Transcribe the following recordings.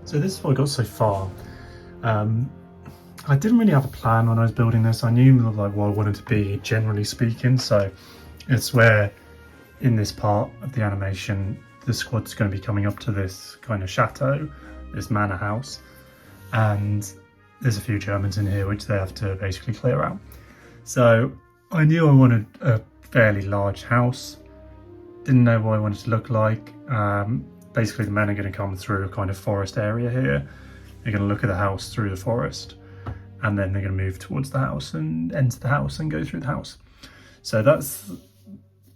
So this is what I got so far. Um, I didn't really have a plan when I was building this. I knew like what I wanted to be, generally speaking. So it's where in this part of the animation, the squad's going to be coming up to this kind of chateau, this manor house, and there's a few Germans in here which they have to basically clear out. So I knew I wanted a fairly large house. Didn't know what I wanted to look like. Basically the men are going to come through a kind of forest area here. They're going to look at the house through the forest, and then they're going to move towards the house and enter the house and go through the house. So that's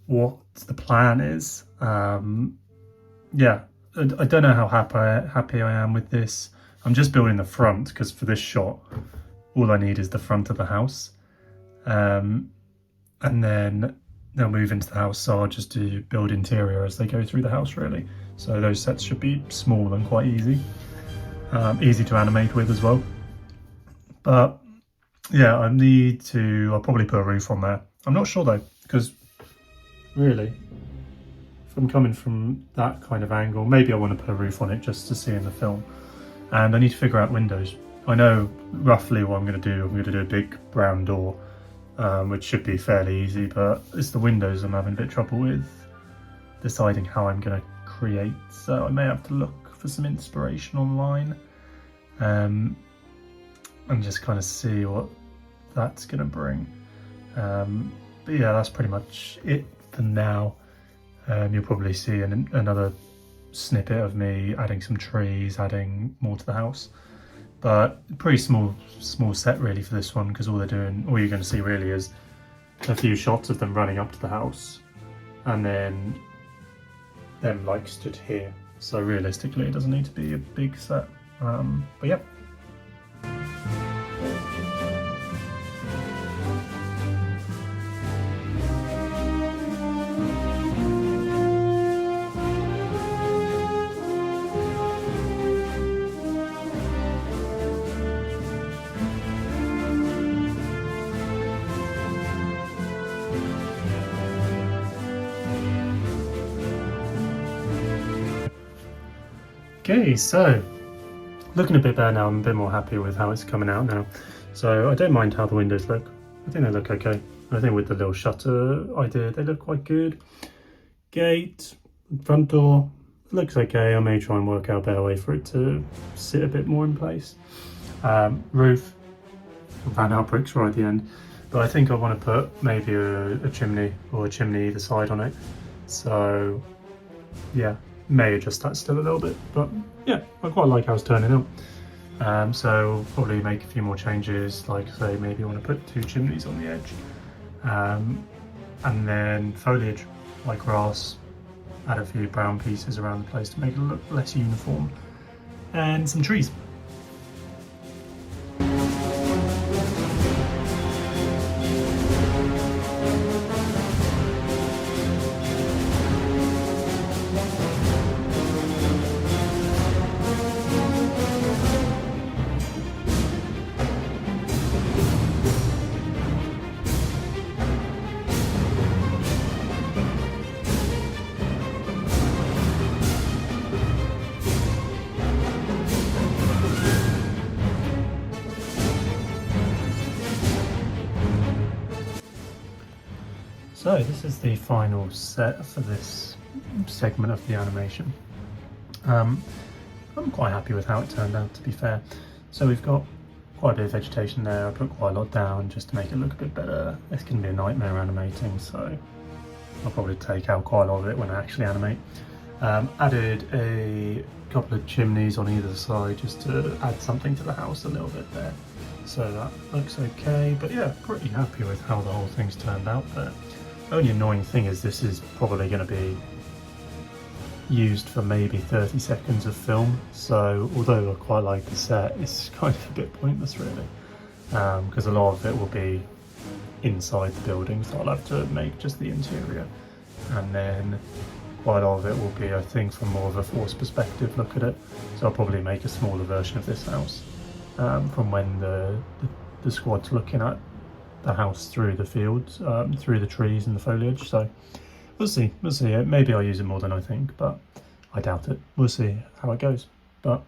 what the plan is. Yeah, I don't know how happy I am with this. I'm just building the front because for this shot, all I need is the front of the house. And then they'll move into the house, so I'll just build interior as they go through the house really. So those sets should be small and quite easy. Easy to animate with as well. But yeah, I'll probably put a roof on there. I'm not sure though, because really, if I'm coming from that kind of angle, maybe I want to put a roof on it just to see in the film. And I need to figure out windows. I know roughly what I'm going to do. I'm going to do a big brown door, which should be fairly easy, but it's the windows I'm having a bit of trouble with deciding how I'm going to create. So I may have to look for some inspiration online and just kind of see what that's going to bring. But yeah, that's pretty much it for now. You'll probably see another snippet of me adding some trees, adding more to the house. But pretty small set really for this one, because all you're going to see really is a few shots of them running up to the house and then them like stood here. So realistically it doesn't need to be a big set. But yeah. Okay, so looking a bit better now. I'm a bit more happy with how it's coming out now. So I don't mind how the windows look. I think they look okay. I think with the little shutter idea, they look quite good. Gate, front door, looks okay. I may try and work out a better way for it to sit a bit more in place. Roof, ran out bricks right at the end. But I think I want to put maybe a chimney or a chimney either side on it. So yeah, may adjust that still a little bit, but yeah, I quite like how it's turning out. So probably make a few more changes, like say maybe I want to put 2 chimneys on the edge, and then foliage like grass, add a few brown pieces around the place to make it look less uniform, and some trees. So this is the final set for this segment of the animation. I'm quite happy with how it turned out, to be fair. So we've got quite a bit of vegetation there. I put quite a lot down just to make it look a bit better. It's going to be a nightmare animating, so I'll probably take out quite a lot of it when I actually animate. Added a couple of chimneys on either side just to add something to the house a little bit there. So that looks okay, but yeah, pretty happy with how the whole thing's turned out there. The only annoying thing is this is probably going to be used for maybe 30 seconds of film, so although I quite like the set, it's kind of a bit pointless really, because a lot of it will be inside the building, so I'll have to make just the interior, and then quite a lot of it will be, I think, from more of a forced perspective look at it, so I'll probably make a smaller version of this house from when the squad's looking at the house through the fields, through the trees and the foliage. So we'll see. Maybe I'll use it more than I think, but I doubt it. We'll see how it goes. But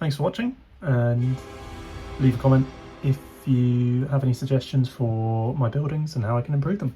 thanks for watching, and leave a comment if you have any suggestions for my buildings and how I can improve them.